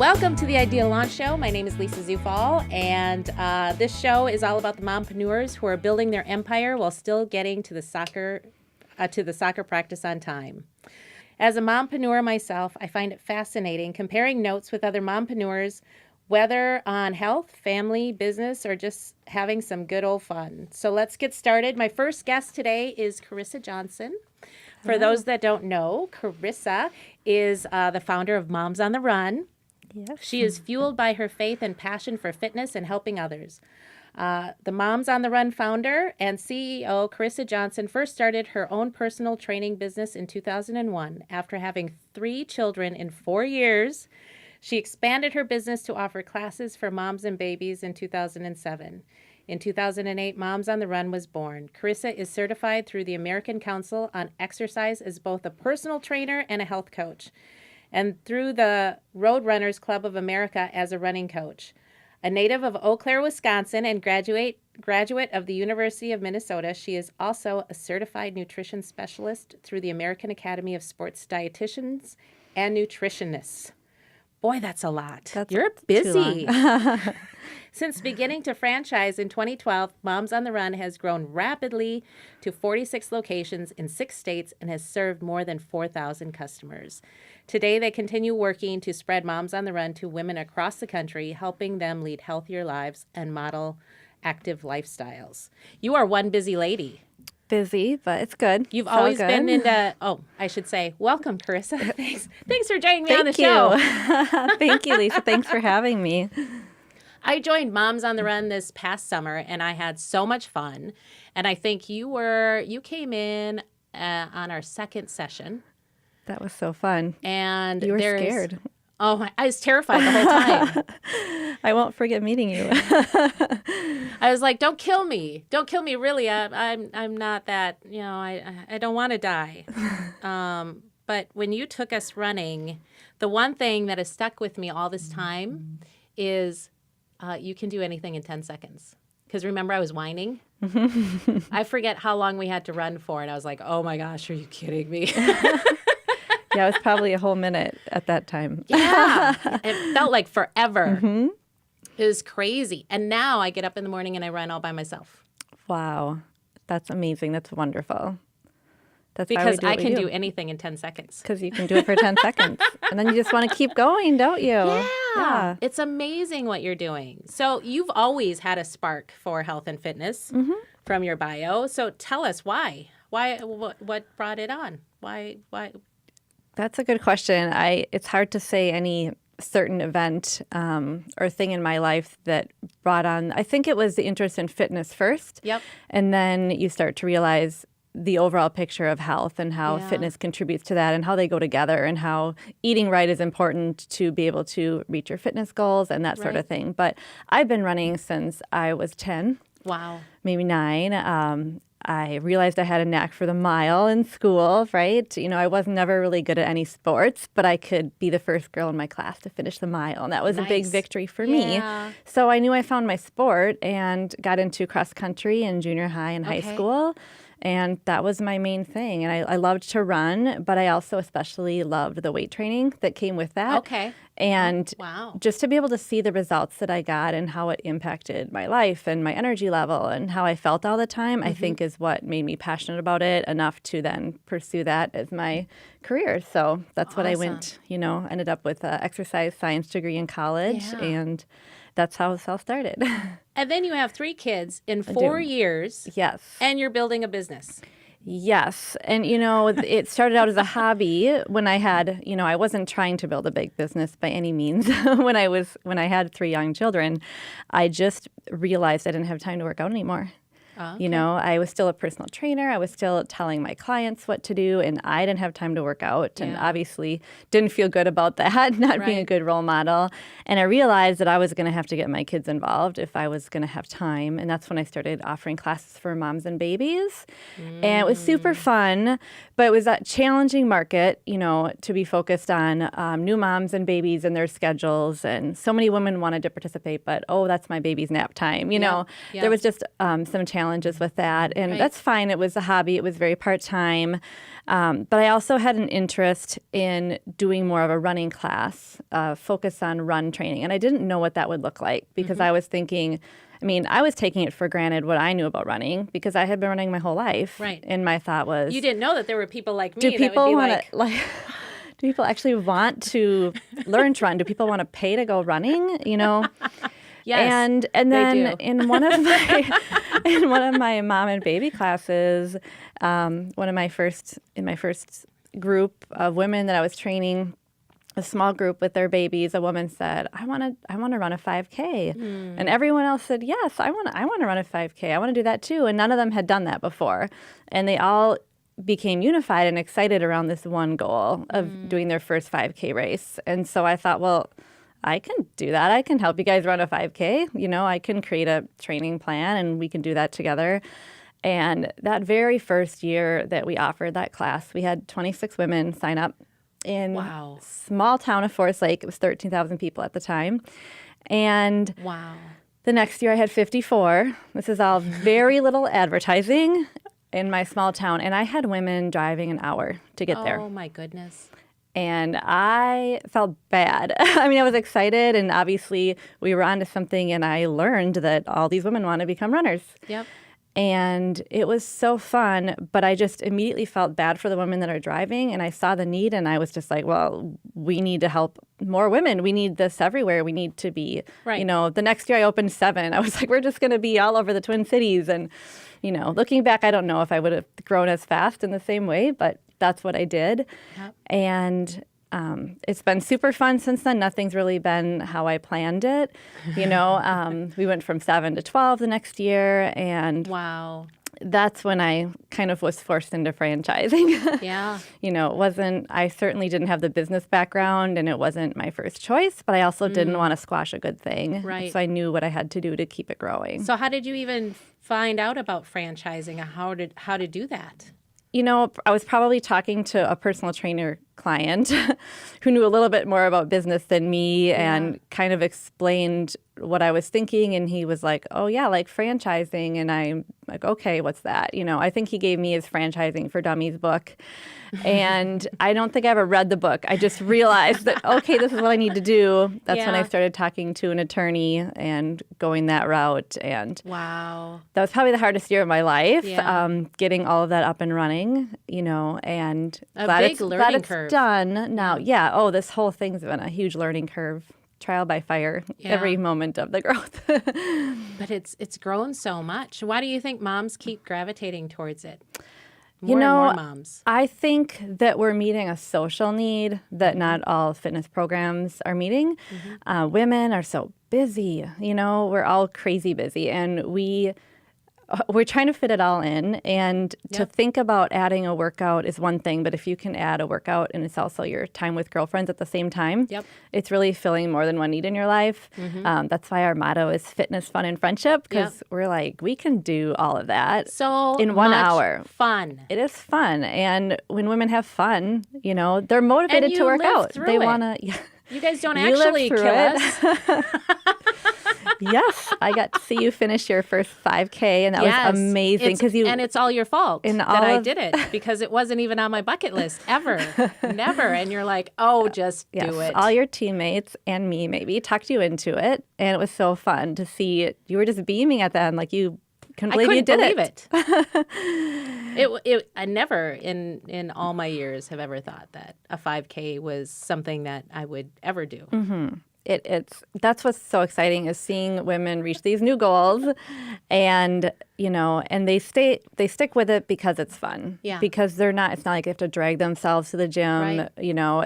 Welcome to the Ideal Launch Show. My name is Lisa Zufall, and this show is all about the mompreneurs who are building their empire while still getting to the soccer practice on time. As a mompreneur myself, I find it fascinating comparing notes with other mompreneurs, whether on health, family, business, or just having some good old fun. So let's get started. My first guest today is Karissa Johnson. For those that don't know, Karissa is the founder of Moms on the Run. Yes. She is fueled by her faith and passion for fitness and helping others. The Moms on the Run founder and CEO, Karissa Johnson, first started her own personal training business in 2001. After having 3 children in 4 years, she expanded her business to offer classes for moms and babies in 2007. In 2008, Moms on the Run was born. Karissa is certified through the American Council on Exercise as both a personal trainer and a health coach, and through the Road Runners Club of America as a running coach. A native of Eau Claire, Wisconsin, and graduate of the University of Minnesota, she is also a certified nutrition specialist through the American Academy of Sports Dietitians and Nutritionists. Boy, that's a lot. You're busy. Since beginning to franchise in 2012, Moms on the Run has grown rapidly to 46 locations in 6 states and has served more than 4,000 customers. Today, they continue working to spread Moms on the Run to women across the country, helping them lead healthier lives and model active lifestyles. You are one busy lady. Busy, but it's good. You've it's always been into, I should say, welcome, Karissa. Thanks for joining me on the show. Thank you, Lisa. Thanks for having me. I joined Moms on the Run this past summer, and I had so much fun. And I think you came in on our second session. That was so fun. And you were scared. Oh, I was terrified the whole time. I won't forget meeting you. I was like, "Don't kill me! Don't kill me! Really, I'm not that. I don't want to die." But when you took us running, the one thing that has stuck with me all this time is you can do anything in 10 seconds. Because remember, I was whining. I forget how long we had to run for, and I was like, "Oh my gosh, are you kidding me?" Yeah, it was probably a whole minute at that time. Yeah, it felt like forever. Mm-hmm. It was crazy. And now I get up in the morning and I run all by myself. Wow. That's amazing. That's wonderful. That's because I can do anything in 10 seconds. Because you can do it for 10 seconds. And then you just want to keep going, don't you? Yeah. It's amazing what you're doing. So you've always had a spark for health and fitness from your bio. So tell us why. What brought it on? Why? That's a good question. It's hard to say any certain event or thing in my life that brought on. I think it was the interest in fitness first. Yep. And then you start to realize the overall picture of health and how fitness contributes to that and how they go together and how eating right is important to be able to reach your fitness goals and that sort of thing. But I've been running since I was 10. Wow. Maybe 9. I realized I had a knack for the mile in school, right? I was never really good at any sports, but I could be the first girl in my class to finish the mile, and that was a big victory for me. So I knew I found my sport and got into cross country in junior high and high school, and that was my main thing. And I loved to run, but I also especially loved the weight training that came with that. Okay. And just to be able to see the results that I got and how it impacted my life and my energy level and how I felt all the time, I think is what made me passionate about it enough to then pursue that as my career. So that's what I went, ended up with an exercise science degree in college, and that's how it all started. And then you have 3 kids in 4 years. Yes. And you're building a business. Yes. And, it started out as a hobby when I had, I wasn't trying to build a big business by any means. When I had 3 young children, I just realized I didn't have time to work out anymore. Okay. I was still a personal trainer. I was still telling my clients what to do, and I didn't have time to work out, and obviously didn't feel good about that, not being a good role model. And I realized that I was going to have to get my kids involved if I was going to have time, and that's when I started offering classes for moms and babies. And it was super fun, but it was that challenging market, to be focused on new moms and babies and their schedules, and so many women wanted to participate, but, that's my baby's nap time. There was just some challenges challenges with that. And Right. that's fine. It was a hobby. It was very part-time. But I also had an interest in doing more of a running class, focus on run training. And I didn't know what that would look like because I was thinking, I mean, I was taking it for granted what I knew about running because I had been running my whole life. Right. And my thought was, You didn't know that there were people like me do that would people be want like, to do people actually want to learn to run? Do people want to pay to go running? You know? yes, And they then do. in one of my mom and baby classes, one of my first group of women that I was training, a small group with their babies, a woman said, I want to run a 5K. And everyone else said, yes, I want to run a 5K. I want to do that too. And none of them had done that before. And they all became unified and excited around this one goal of doing their first 5K race. And so I thought, well, I can do that. I can help you guys run a 5K. You know, I can create a training plan and we can do that together. And that very first year that we offered that class, we had 26 women sign up in Wow. small town of Forest Lake. It was 13,000 people at the time. And Wow. the next year I had 54. This is all very little advertising in my small town. And I had women driving an hour to get there. Oh, my goodness. And I felt bad. I mean, I was excited, and obviously we were onto something, and I learned that all these women want to become runners. Yep. And it was so fun, but I just immediately felt bad for the women that are driving, and I saw the need, and I was just like, well, we need to help more women. We need this everywhere. We need to be, Right. you know, the next year I opened 7. I was like, we're just going to be all over the Twin Cities. And, you know, looking back, I don't know if I would have grown as fast in the same way, but that's what I did. Yep. And it's been super fun since then. Nothing's really been how I planned it. You know, we went from 7 to 12 the next year, and Wow. that's when I kind of was forced into franchising. Yeah. You know, I certainly didn't have the business background, and it wasn't my first choice, but I also didn't want to squash a good thing. Right. So I knew what I had to do to keep it growing. So how did you even find out about franchising and how to do that? You know, I was probably talking to a personal trainer client who knew a little bit more about business than me and kind of explained what I was thinking. And he was like, oh, yeah, like franchising. And I'm like, okay, what's that? You know, I think he gave me his Franchising for Dummies book. And I don't think I ever read the book. I just realized that, okay, this is what I need to do. That's when I Yeah. started talking to an attorney and going that route. And Wow. that was probably the hardest year of my life, Yeah. getting all of that up and running, you know, and A glad big it's, learning glad it's curve. done now. Yeah. Oh, this whole thing's been a huge learning curve, trial by fire, Yeah. every moment of the growth. But it's grown so much. Why do you think moms keep gravitating towards it? You More know, and more moms. I think that we're meeting a social need that not all fitness programs are meeting. Women are so busy, you know, we're all crazy busy, and we're trying to fit it all in. And to Yep. think about adding a workout is one thing, but if you can add a workout and it's also your time with girlfriends at the same time, Yep. it's really filling more than one need in your life. That's why our motto is fitness, fun, and friendship, because we're like, we can do all of that So in 1 much hour. fun. It is fun. And when women have fun, you know, they're motivated you to work live out. through They it. want to. Yeah. You guys don't You live actually through kill it. us. Yes, I got to see you finish your first 5K, and that Yes. was amazing It's- and it's all your fault in that all I of- did it because it wasn't even on my bucket list ever. Never. And you're like, oh, just yes, do it. all your teammates and me maybe talked you into it, and it was so fun to see. You were just beaming at them like you couldn't I believe you couldn't did believe it. I never in all my years have ever thought that a 5K was something that I would ever do. That's what's so exciting is seeing women reach these new goals, and you know, and they stick with it because it's fun. Yeah. Because it's not like they have to drag themselves to the gym. Right. You know,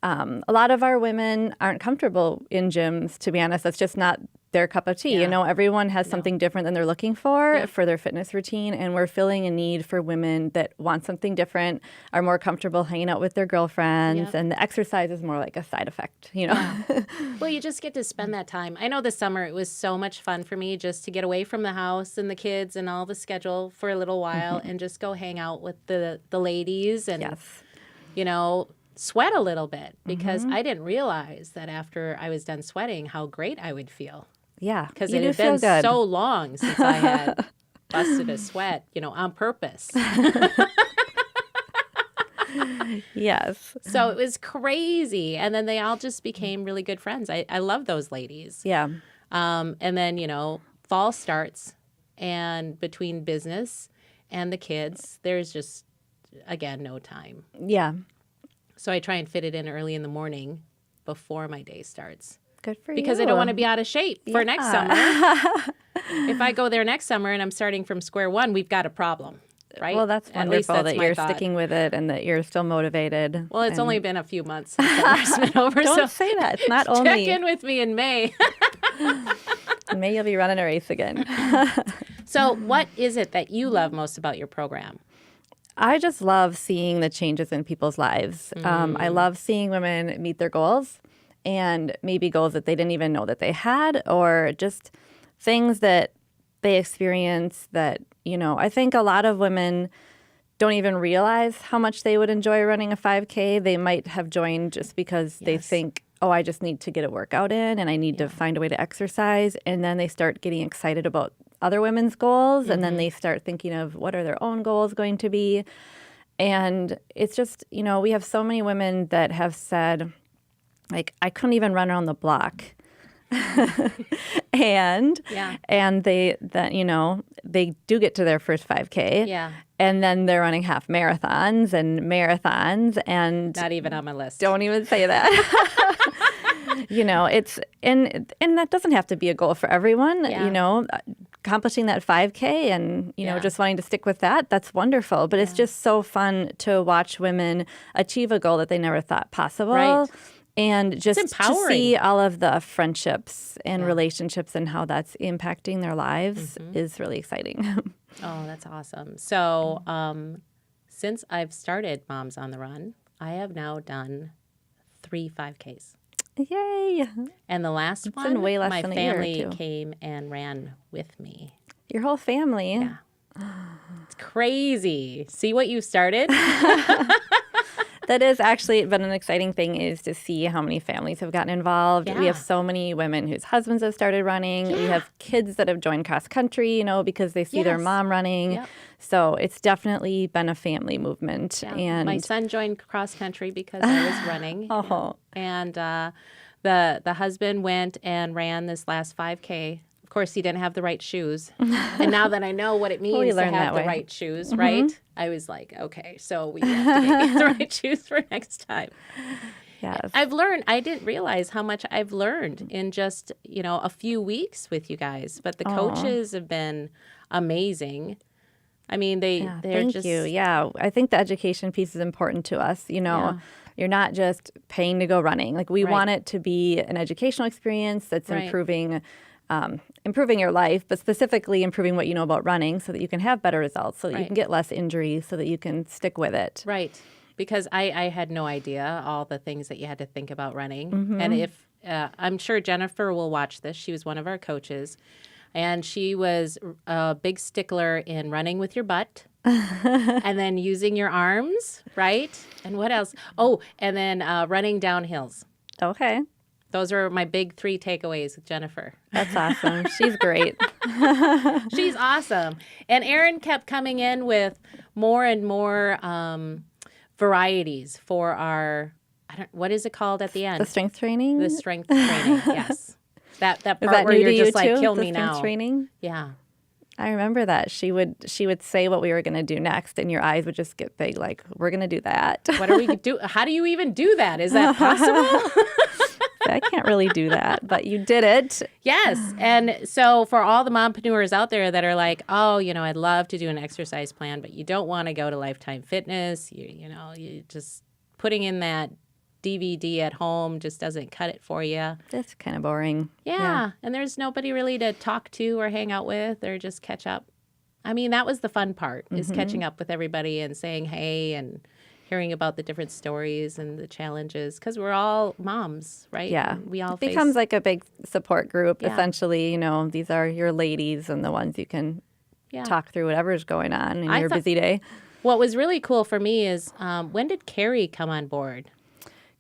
a lot of our women aren't comfortable in gyms. To be honest, that's just not their cup of tea. Yeah. You know, everyone has something different than they're looking for their fitness routine, and we're filling a need for women that want something different, are more comfortable hanging out with their girlfriends, Yep. and the exercise is more like a side effect, you know. Well, you just get to spend that time. I know this summer it was so much fun for me just to get away from the house and the kids and all the schedule for a little while and just go hang out with the ladies and, Yes. you know, sweat a little bit because I didn't realize that after I was done sweating how great I would feel Yeah, because you it do had feel been good. so long since I had busted a sweat, on purpose. Yes. So it was crazy. And then they all just became really good friends. I love those ladies. Yeah. And then, fall starts, and between business and the kids, there's just, again, no time. Yeah. So I try and fit it in early in the morning before my day starts. Good for you. Because I don't want to be out of shape for next summer. If I go there next summer and I'm starting from square one, we've got a problem, right? Well, that's At least wonderful that's that my you're thought. sticking with it and that you're still motivated. Well, it's and only been a few months since summer's been over. Don't so say that. It's not check only. in with me in May. May you'll be running a race again. So what is it that you love most about your program? I just love seeing the changes in people's lives. I love seeing women meet their goals, and maybe goals that they didn't even know that they had, or just things that they experience that, I think a lot of women don't even realize how much they would enjoy running a 5K. They might have joined just because they think, oh, I just need to get a workout in and I need to find a way to exercise. And then they start getting excited about other women's goals. And then they start thinking of what are their own goals going to be. And it's just, we have so many women that have said, like, I couldn't even run around the block. and they do get to their first 5K. Yeah. And then they're running half marathons and Not even on my list. don't even say that. It's and that doesn't have to be a goal for everyone. Yeah. Accomplishing that 5K and just wanting to stick with that, that's wonderful. But it's just so fun to watch women achieve a goal that they never thought possible. Right. And just to empowering. see all of the friendships and relationships and how that's impacting their lives is really exciting. Oh, that's awesome. So since I've started Moms on the Run, I have now done 3 5Ks. Yay. And the last It's one, been way less my than a year or family two. came and ran with me. Your whole family. Yeah. It's crazy. See what you started? That is actually been an exciting thing is to see how many families have gotten involved. Yeah. We have so many women whose husbands have started running. We have kids that have joined cross country, because they see their Yes. mom running. Yep. So it's definitely been a family movement. Yeah. And My son joined cross country because I was running. oh, And the husband went and ran this last 5K. Of course, he didn't have the right shoes. And now that I know what it means to learned have that the way. right shoes, right? I was like, okay, so we have to get the right shoes for next time. yes. I've learned, I didn't realize how much I've learned in just, a few weeks with you guys. But the coaches have been amazing. I mean, they're Thank just. you. Yeah, I think the education piece is important to us. You're not just paying to go running. Like we Right. want it to be an educational experience that's Right. improving your life, but specifically improving what you know about running so that you can have better results, so that you Right. can get less injuries, so that you can stick with it. Right. Because I had no idea all the things that you had to think about running. Mm-hmm. And if I'm sure Jennifer will watch this. She was one of our coaches. And she was a big stickler in running with your butt and then using your arms, right? And what else? Oh, and then running down hills. Okay. Those are my big 3 takeaways with Jennifer. That's awesome. She's great. She's awesome. And Erin kept coming in with more and more varieties for our, what is it called at the end? The strength training? The strength training, yes. That part Is that where new you're to just you like, too? kill the me strength now. training? Yeah. I remember that. She would say what we were going to do next, and your eyes would just get big, like, we're going to do that. What are we do? How do you even do that? Is that possible? I can't really do that, but you did it. Yes. And so for all the mompreneurs out there that are like, oh, I'd love to do an exercise plan, but you don't want to go to Lifetime Fitness. You just putting in that DVD at home just doesn't cut it for you. That's kind of boring. Yeah. And there's nobody really to talk to or hang out with or just catch up. I mean, that was the fun part, is catching up with everybody and saying hey and hearing about the different stories and the challenges, because we're all moms, right? Yeah. And we all It becomes face. like a big support group. Yeah. Essentially, these are your ladies and the ones you can Yeah. talk through whatever's going on in I your thought- busy day. What was really cool for me is when did Carrie come on board?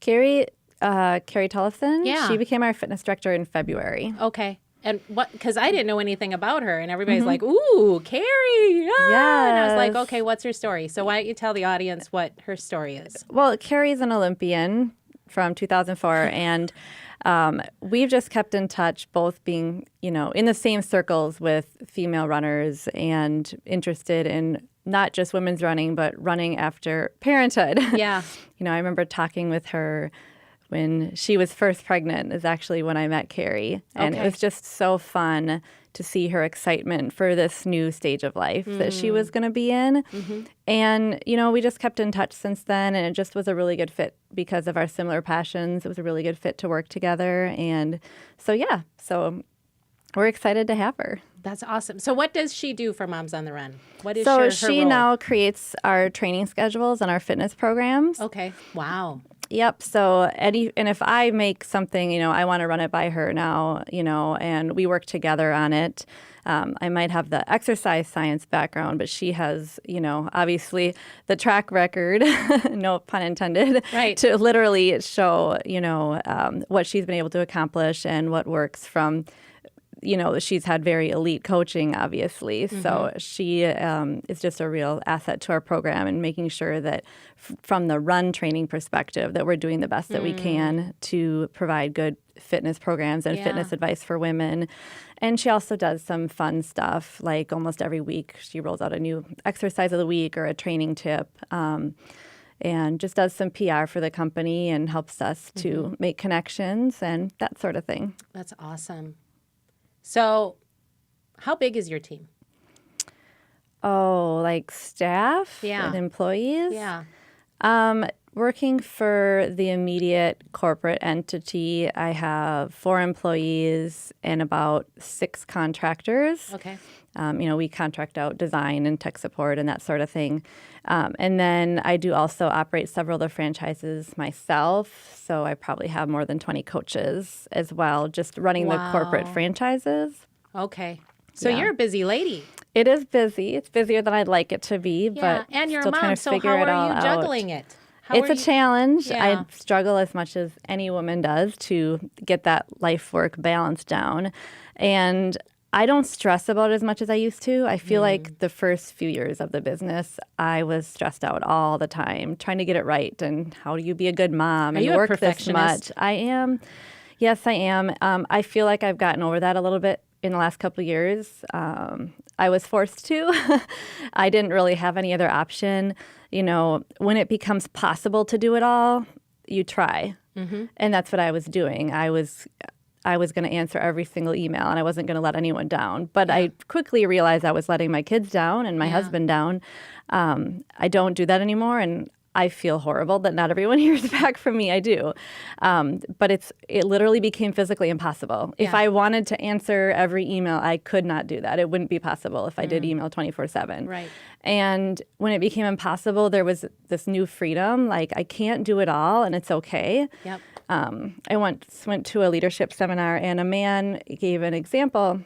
Carrie Tollefson, Yeah. she became our fitness director in February. Okay. And what, because I didn't know anything about her, and everybody's like, ooh, Carrie. Ah! And I was like, Yes. okay, what's her story? So why don't you tell the audience what her story is? Well, Carrie's an Olympian from 2004, and we've just kept in touch, both being, in the same circles with female runners and interested in not just women's running, but running after parenthood. Yeah. I remember talking with her when she was first pregnant is actually when I met Carrie. And it was just so fun to see her excitement for this new stage of life that she was going to be in. And, we just kept in touch since then. And it just was a really good fit because of our similar passions. It was a really good fit to work together. And so we're excited to have her. That's awesome. So what does she do for Moms on the Run? What is So her she role? now creates our training schedules and our fitness programs. Okay. Wow. Yep. So and if I make something, I want to run it by her now, and we work together on it. I might have the exercise science background, but she has, obviously the track record, no pun intended, right, to literally show, what she's been able to accomplish and what works from. She's had very elite coaching, obviously. So she is just a real asset to our program and making sure that from the run training perspective that we're doing the best that we can to provide good fitness programs and fitness advice for women. And she also does some fun stuff, like almost every week she rolls out a new exercise of the week or a training tip. And just does some PR for the company and helps us to make connections and that sort of thing. That's awesome. So how big is your team? Oh, like staff and employees? Yeah. Working for the immediate corporate entity, I have 4 employees and about 6 contractors. Okay. We contract out design and tech support and that sort of thing. And then I do also operate several of the franchises myself. So I probably have more than 20 coaches as well, just running the corporate franchises. Okay. So you're a busy lady. It is busy. It's busier than I'd like it to be, but and you're still a mom, trying to so figure how it all are you out. juggling it? How It's are a challenge. Yeah. I struggle as much as any woman does to get that life-work balance down. And I don't stress about it as much as I used to. I feel like the first few years of the business, I was stressed out all the time, trying to get it right. And how do you be a good mom and you a work this perfectionist? much? I am. Yes, I am. I feel like I've gotten over that a little bit in the last couple of years. I was forced to. I didn't really have any other option. When it becomes possible to do it all, you try. And that's what I was doing. I was going to answer every single email, and I wasn't going to let anyone down. But I quickly realized I was letting my kids down and my husband down. I don't do that anymore, and I feel horrible that not everyone hears back from me. I do. But it literally became physically impossible. If I wanted to answer every email, I could not do that. It wouldn't be possible if I did email 24/7. Right. And when it became impossible, there was this new freedom. Like, I can't do it all, and it's okay. Yep. I once went to a leadership seminar, and a man gave an example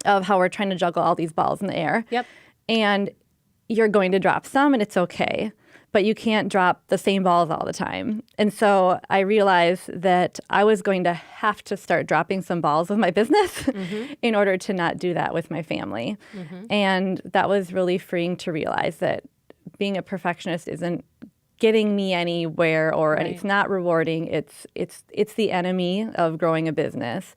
of how we're trying to juggle all these balls in the air. Yep. And you're going to drop some, and it's okay. But you can't drop the same balls all the time. And so I realized that I was going to have to start dropping some balls with my business in order to not do that with my family. And that was really freeing to realize that being a perfectionist isn't getting me anywhere, and it's not rewarding. It's the enemy of growing a business.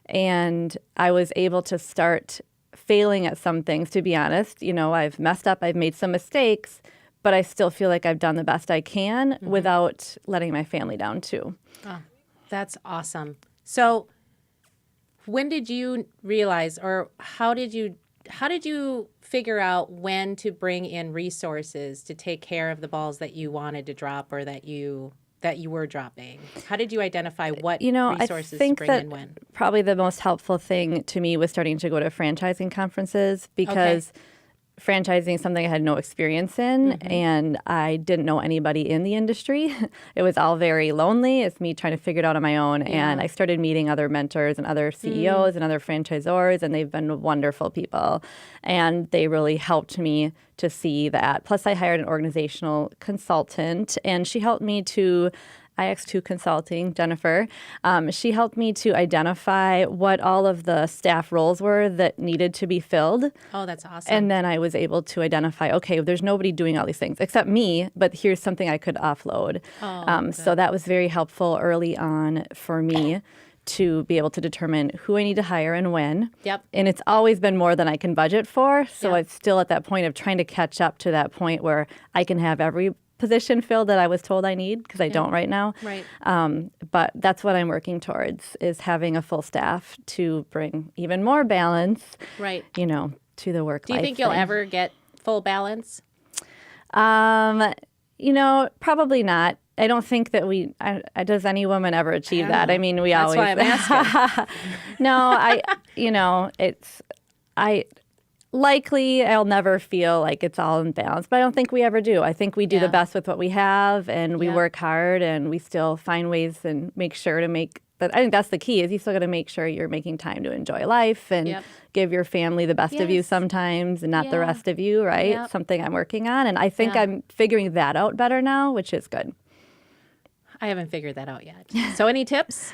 And I was able to start failing at some things, to be honest. I've messed up, I've made some mistakes, but I still feel like I've done the best I can without letting my family down too. Oh, that's awesome. So when did you realize, or how did you figure out when to bring in resources to take care of the balls that you wanted to drop or that you were dropping? How did you identify what resources to bring in when? Probably the most helpful thing to me was starting to go to franchising conferences because franchising is something I had no experience in, and I didn't know anybody in the industry. It was all very lonely. It's me trying to figure it out on my own. And I started meeting other mentors and other CEOs and other franchisors, and they've been wonderful people. And they really helped me to see that. Plus, I hired an organizational consultant, and she helped me to IX2 Consulting, Jennifer. She helped me to identify what all of the staff roles were that needed to be filled. Oh, that's awesome. And then I was able to identify, okay, there's nobody doing all these things except me, but here's something I could offload. So that was very helpful early on for me to be able to determine who I need to hire and when. Yep. And it's always been more than I can budget for. So Yep. I'm still at that point of trying to catch up to that point where I can have every position filled that I was told I need, because I don't right now. Right. But that's what I'm working towards, is having a full staff to bring even more balance, Right. to the work life. Do you think you'll ever get full balance? Probably not. I don't think that does any woman ever achieve that? I mean, we That's always. why I'm asking. No, likely I'll never feel like it's all in balance, but I don't think we ever do. I think we do the best with what we have, and we work hard, and we still find ways and make sure to make. But I think that's the key, is you still got to make sure you're making time to enjoy life and give your family the best of you sometimes and not the rest of you, right? Yep. Something I'm working on, and I think I'm figuring that out better now, which is good. I haven't figured that out yet. So any tips?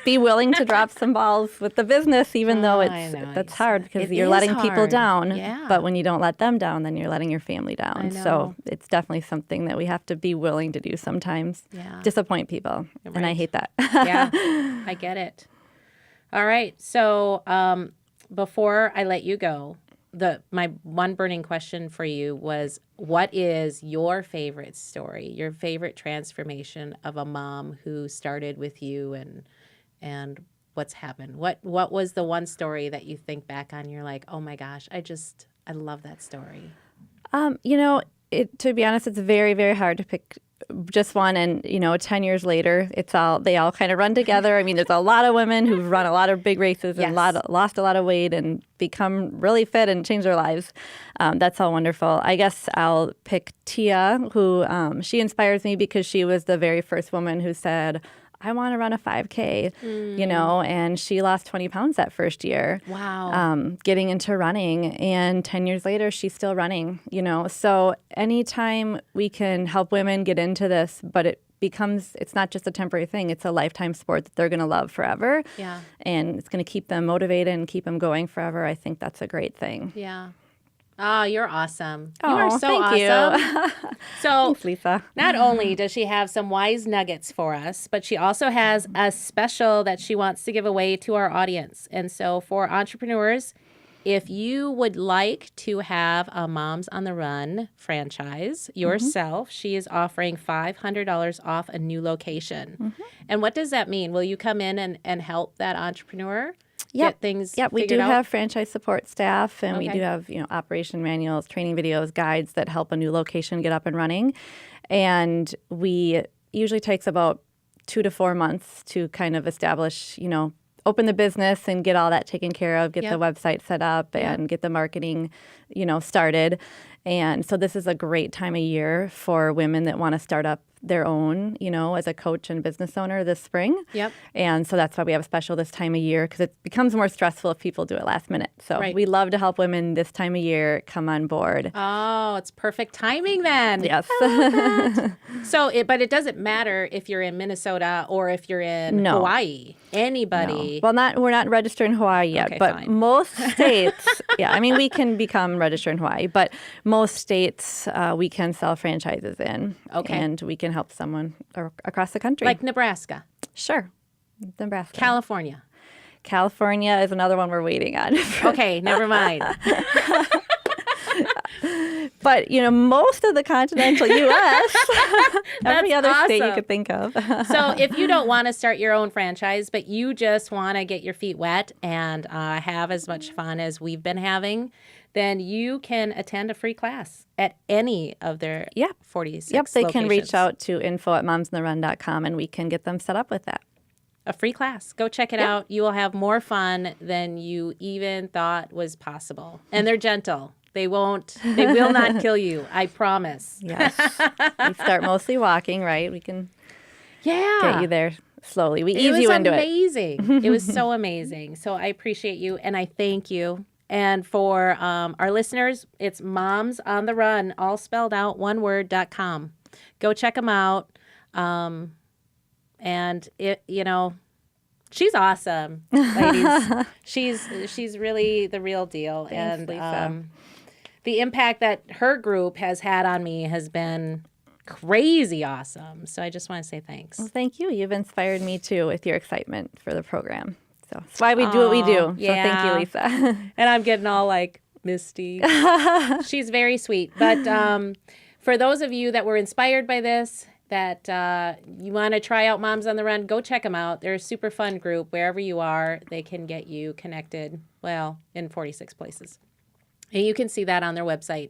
Be willing to drop some balls with the business, even though that's hard, because you're letting people hard. down. Yeah. But when you don't let them down, then you're letting your family down. I know. So it's definitely something that we have to be willing to do sometimes. Yeah. Disappoint people. And I hate that. Yeah, I get it. All right. So before I let you go, my one burning question for you was, what is your favorite story, your favorite transformation of a mom who started with you, and what's happened? What was the one story that you think back on, you're like, oh my gosh, I love that story? To be honest, it's very, very hard to pick just one. And 10 years later, they all kind of run together. I mean, there's a lot of women who've run a lot of big races and lost a lot of weight and become really fit and change their lives. That's all wonderful. I guess I'll pick Tia, who she inspires me because she was the very first woman who said, I want to run a 5K, and she lost 20 pounds that first year. Wow. Getting into running, and 10 years later, she's still running, So anytime we can help women get into this, but it's not just a temporary thing, it's a lifetime sport that they're going to love forever. Yeah. And it's going to keep them motivated and keep them going forever. I think that's a great thing. Yeah. Oh, you're awesome. You Oh, are so thank awesome. you. So Thanks, Lisa. not only does she have some wise nuggets for us, but she also has a special that she wants to give away to our audience. And so for entrepreneurs, if you would like to have a Moms on the Run franchise yourself, she is offering $500 off a new location. And what does that mean? Will you come in and help that entrepreneur? Get things we figured do out? have franchise support staff, and we Okay. do have operation manuals, training videos, guides that help a new location get up and running. And we usually takes about 2 to 4 months to kind of establish, open the business and get all that taken care of, get the website set up and get the marketing, started. And so this is a great time of year for women that want to start up their own, as a coach and business owner this spring. Yep. And so that's why we have a special this time of year, because it becomes more stressful if people do it last minute. So Right. we love to help women this time of year come on board. Oh, it's perfect timing then. Yes. But it doesn't matter if you're in Minnesota or if you're in No. Hawaii. Anybody. Well, we're not registered in Hawaii yet, Okay, but fine. most states, we can become registered in Hawaii, but most states we can sell franchises in. Okay. And we can help someone across the country. Like Nebraska, Sure. Nebraska. California. California is another one we're waiting on. Okay, never mind. But, most of the continental U.S., every other state you awesome. could think of. So if you don't want to start your own franchise, but you just want to get your feet wet and have as much fun as we've been having, then you can attend a free class at any of their 46 Yep, they can reach locations. out to info@momsontherun.com, and we can get them set up with that. A free class. Go check it out. You will have more fun than you even thought was possible. And they're gentle. They will not kill you. I promise. Yes. We start mostly walking, right? We can Yeah. get you there slowly. We It ease was you into it. amazing. It was so amazing. So I appreciate you and I thank you. And for our listeners, it's Moms on the Run, all spelled out, one word.com. Go check them out. And she's awesome, ladies. She's really the real deal. Thanks, And Lisa. the impact that her group has had on me has been crazy awesome. So I just want to say thanks. Well, thank you. You've inspired me too with your excitement for the program. So that's why we do what we do. Yeah. So thank you, Lisa. And I'm getting all like misty. She's very sweet. But for those of you that were inspired by this, that you want to try out Moms on the Run, go check them out. They're a super fun group. Wherever you are, they can get you connected, well, in 46 places. And you can see that on their website.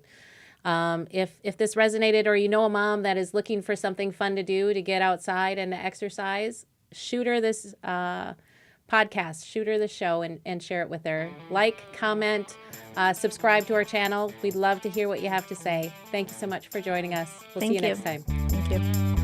If this resonated, or you know a mom that is looking for something fun to do to get outside and to exercise, shoot her this podcast, shoot her the show, and share it with her. Like, comment, subscribe to our channel. We'd love to hear what you have to say. Thank you so much for joining us. We'll see you next time. Thank you.